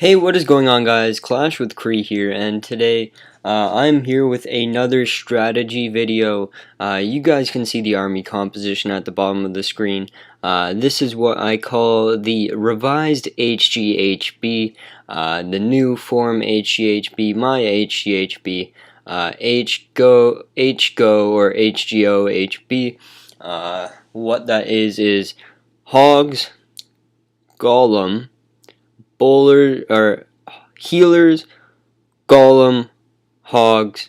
Hey, what is going on, guys? Clash with Cree here, and today I'm here with another strategy video. You guys can see the army composition at the bottom of the screen. This is what I call the revised HGHB, the new form HGHB, my HGHB, HGo or HGoHB. What that is hogs, golem, bowler or healers, golem, hogs,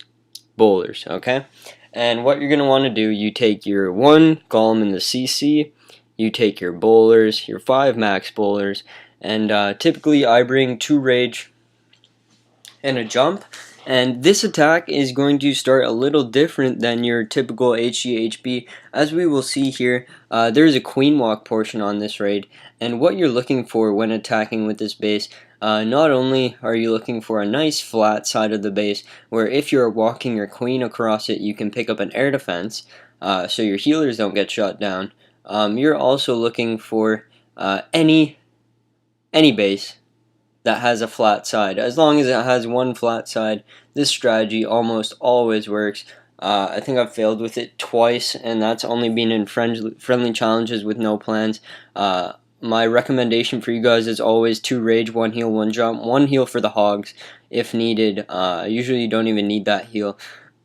bowlers. Okay, and what you're gonna want to do, you take your one golem in the CC, you take your bowlers, your 5 max bowlers, and typically I bring 2 rage and a jump. And this attack is going to start a little different than your typical HGHB. As we will see here, there is a queen walk portion on this raid, and what you're looking for when attacking with this base, not only are you looking for a nice flat side of the base, where if you're walking your queen across it, you can pick up an air defense, so your healers don't get shot down. You're also looking for any base that has a flat side. As long as it has one flat side, this strategy almost always works. I think I've failed with it twice, and that's only been in friendly challenges with no plans. My recommendation for you guys is always 2 rage, 1 heal, 1 jump, 1 heal for the hogs if needed. Usually you don't even need that heal.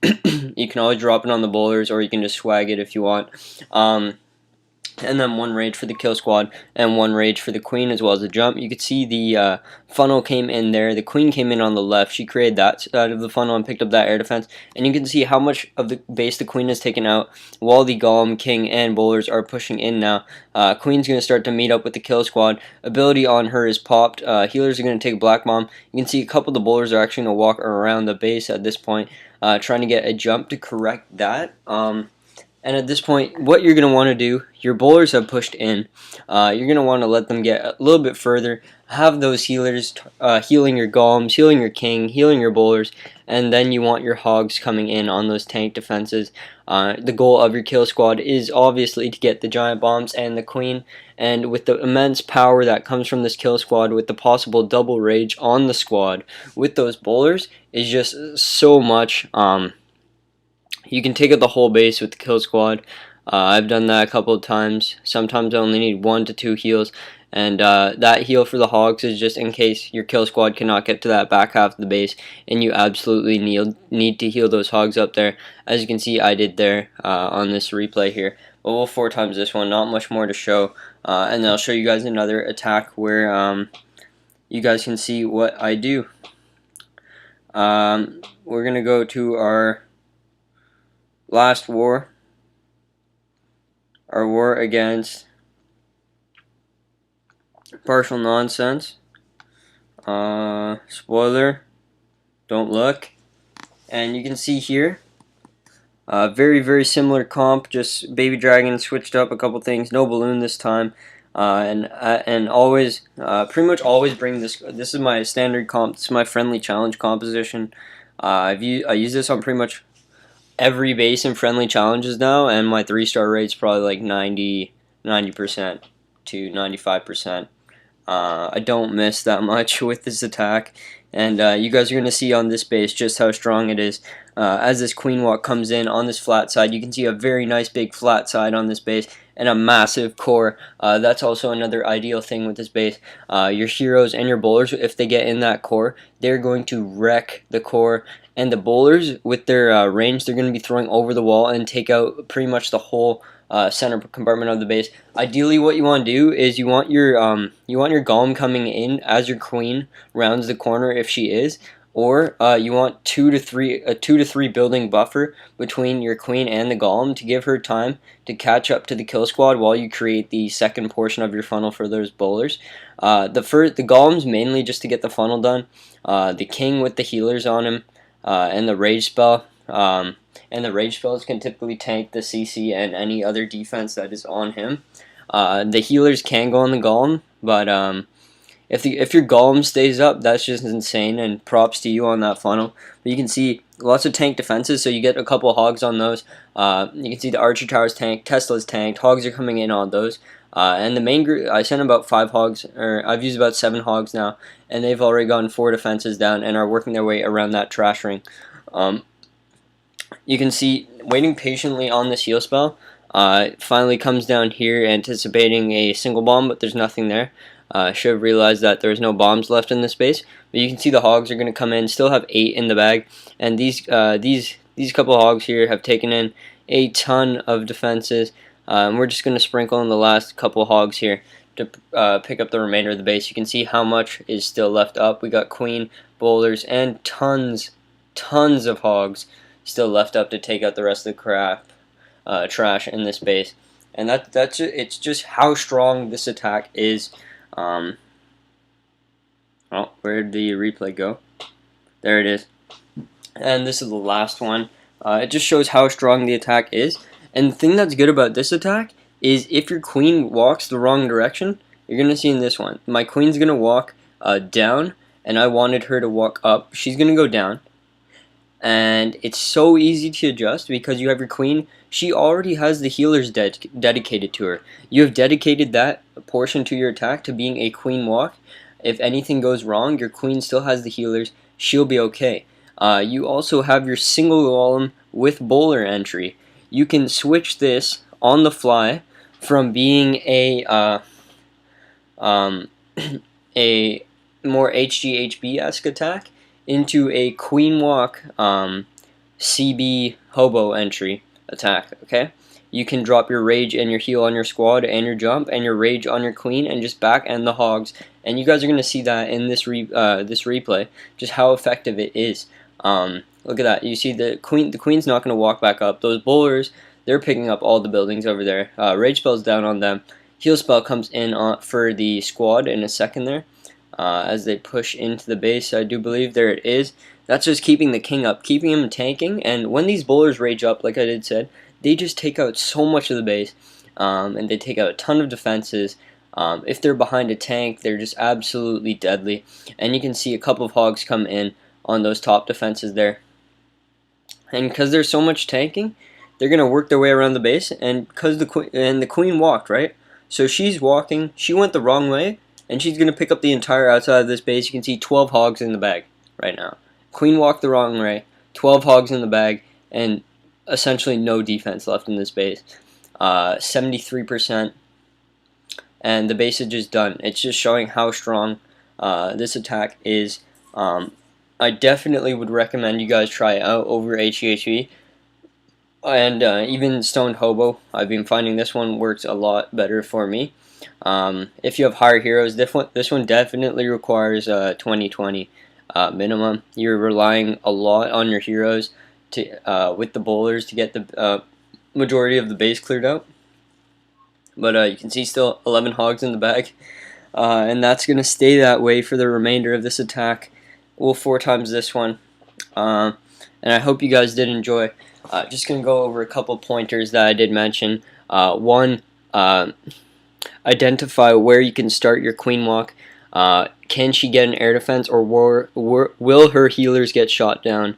You can always drop it on the bowlers, or you can just swag it if you want. And then 1 rage for the kill squad, and 1 rage for the queen, as well as the jump. You could see the funnel came in there. The queen came in on the left. She created that side of the funnel and picked up that air defense. And you can see how much of the base the queen has taken out, while the golem, king, and bowlers are pushing in now. Queen's going to start to meet up with the kill squad. Ability on her is popped. Healers are going to take a black bomb. You can see a couple of the bowlers are actually going to walk around the base at this point, trying to get a jump to correct that. And at this point, what you're going to want to do, your bowlers have pushed in. You're going to want to let them get a little bit further. Have those healers healing your golems, healing your king, healing your bowlers. And then you want your hogs coming in on those tank defenses. The goal of your kill squad is obviously to get the giant bombs and the queen. And with the immense power that comes from this kill squad, with the possible double rage on the squad, with those bowlers, is just so much. You can take out the whole base with the kill squad. I've done that a couple of times. Sometimes I only need 1 to 2 heals, and that heal for the hogs is just in case your kill squad cannot get to that back half of the base, and you absolutely need to heal those hogs up there. As you can see, I did there on this replay here. But we'll 4 times this one, not much more to show. And then I'll show you guys another attack where you guys can see what I do. We're going to go to our last war, our war against partial nonsense. Spoiler, don't look. And you can see here, very similar comp, just baby dragon switched up a couple things, no balloon this time. And always, pretty much always bring this. This is my standard comp. This is my friendly challenge composition. I use this on pretty much every base in friendly challenges now, and my 3-star rate's probably like 90% to 95%. I don't miss that much with this attack, and you guys are going to see on this base just how strong it is. As this queen walk comes in on this flat side, you can see a very nice big flat side on this base and a massive core. That's also another ideal thing with this base. Your heroes and your bowlers, if they get in that core, they're going to wreck the core. And the bowlers, with their range, they're going to be throwing over the wall and take out pretty much the whole center compartment of the base. Ideally, what you want to do is you want your golem coming in as your queen rounds the corner if she is, or you want a 2 to 3 building buffer between your queen and the golem to give her time to catch up to the kill squad while you create the second portion of your funnel for those bowlers. The golem's mainly just to get the funnel done. The king with the healers on him. And the rage spell, and the rage spells can typically tank the CC and any other defense that is on him. The healers can go on the golem, but if your golem stays up, that's just insane, and props to you on that funnel. But you can see lots of tank defenses, so you get a couple hogs on those. You can see the archer tower's tanked, Tesla's tanked, hogs are coming in on those. And the main group, I sent about 5 hogs, or I've used about 7 hogs now, and they've already gotten 4 defenses down and are working their way around that trash ring. You can see waiting patiently on this heal spell. Finally comes down here anticipating a single bomb, but there's nothing there. Should have realized that there's no bombs left in this base. But you can see the hogs are going to come in, still have 8 in the bag, and these couple of hogs here have taken in a ton of defenses. We're just going to sprinkle in the last couple of hogs here to pick up the remainder of the base. You can see how much is still left up. We got queen, bowlers, and tons of hogs still left up to take out the rest of the trash in this base. And it's just how strong this attack is. Oh, where did the replay go? There it is. And this is the last one. It just shows how strong the attack is. And the thing that's good about this attack is if your queen walks the wrong direction, you're going to see in this one. My queen's going to walk down, and I wanted her to walk up. She's going to go down. And it's so easy to adjust because you have your queen. She already has the healers dedicated to her. You have dedicated that portion to your attack to being a queen walk. If anything goes wrong, your queen still has the healers. She'll be okay. You also have your single golem with bowler entry. You can switch this on the fly from being a a more HGHB-esque attack into a queen walk CB hobo entry attack. Okay, you can drop your rage and your heal on your squad and your jump and your rage on your queen and just back end the hogs. And you guys are gonna see that in this replay, just how effective it is. Look at that. You see the queen's not gonna walk back up. Those bowlers, they're picking up all the buildings over there. Rage spell's down on them. Heal spell comes in for the squad in a second there. As they push into the base, I do believe. There it is. That's just keeping the king up, keeping him tanking, and when these bowlers rage up, like I did said, they just take out so much of the base, and they take out a ton of defenses. If they're behind a tank, they're just absolutely deadly, and you can see a couple of hogs come in on those top defenses there. And because there's so much tanking, they're going to work their way around the base, and because the queen walked, right? So she's walking, she went the wrong way, and she's going to pick up the entire outside of this base. You can see 12 hogs in the bag right now. Queen walked the wrong way, 12 hogs in the bag, and essentially no defense left in this base. 73%, and the base is just done. It's just showing how strong this attack is. I definitely would recommend you guys try it out over HGHB. And even Stoned Hobo, I've been finding this one works a lot better for me. If you have higher heroes, this one definitely requires 2020 minimum. You're relying a lot on your heroes to with the bowlers to get the majority of the base cleared out. But you can see still 11 hogs in the bag, and that's going to stay that way for the remainder of this attack. We'll 4 times this one, and I hope you guys did enjoy. Just going to go over a couple pointers that I did mention. One, identify where you can start your queen walk. Can she get an air defense, or will her healers get shot down?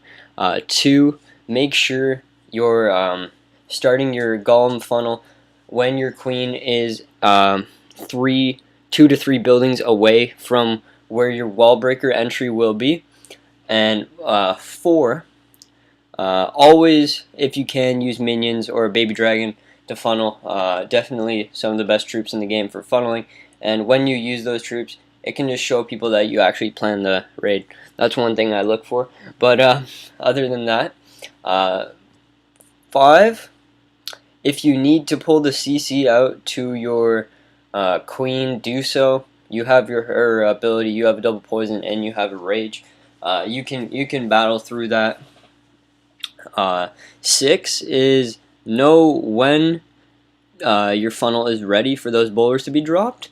2, make sure you're starting your golem funnel when your queen is 2 to 3 buildings away from where your wall breaker entry will be. And 4, always, if you can, use minions or a baby dragon to funnel. Definitely some of the best troops in the game for funneling. And when you use those troops, it can just show people that you actually plan the raid. That's one thing I look for. But other than that, 5, if you need to pull the CC out to your queen, do so. You have her ability, you have a double poison, and you have a rage. You can battle through that. 6 is know when your funnel is ready for those bowlers to be dropped.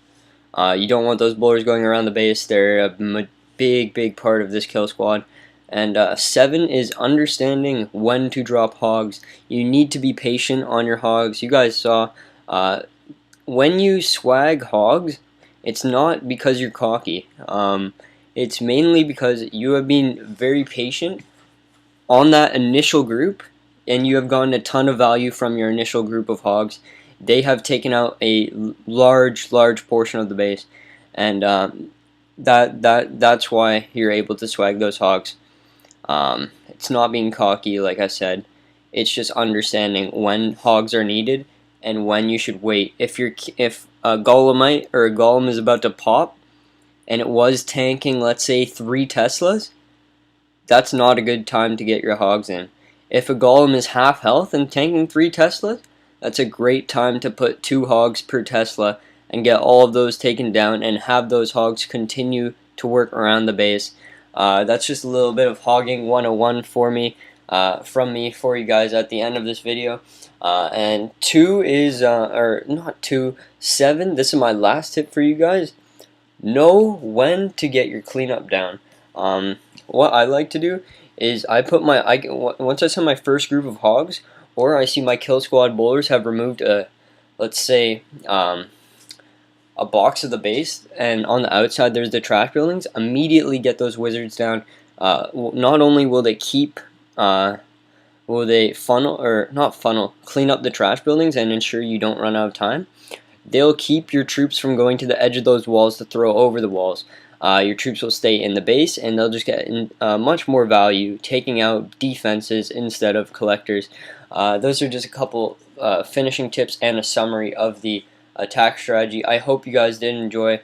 You don't want those bowlers going around the base. They're a big part of this kill squad. And 7 is understanding when to drop hogs. You need to be patient on your hogs. You guys saw when you swag hogs, it's not because you're cocky. It's mainly because you have been very patient on that initial group, and you have gotten a ton of value from your initial group of hogs. they have taken out a large portion of the base, and that's why you're able to swag those hogs. It's not being cocky, like I said. It's just understanding when hogs are needed and when you should wait. If a Golemite or a Golem is about to pop, and it was tanking, let's say, 3 Teslas, that's not a good time to get your hogs in. If a Golem is half health and tanking 3 Teslas, that's a great time to put 2 hogs per Tesla and get all of those taken down and have those hogs continue to work around the base. That's just a little bit of hogging 101 for me, from me for you guys at the end of this video. And 2 is, or not 2, 7, this is my last tip for you guys. Know when to get your cleanup down. What I like to do is I put once I send my first group of hogs, or I see my kill squad bowlers have removed let's say, a box of the base, and on the outside there's the trash buildings, immediately get those wizards down. Not only will they keep, will they clean up the trash buildings and ensure you don't run out of time, they'll keep your troops from going to the edge of those walls to throw over the walls. Your troops will stay in the base, and they'll just get much more value taking out defenses instead of collectors. Those are just a couple finishing tips and a summary of the attack strategy. I hope you guys did enjoy.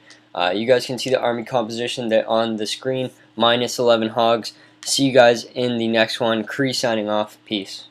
You guys can see the army composition there on the screen, -11 hogs. See you guys in the next one. Kree signing off. Peace.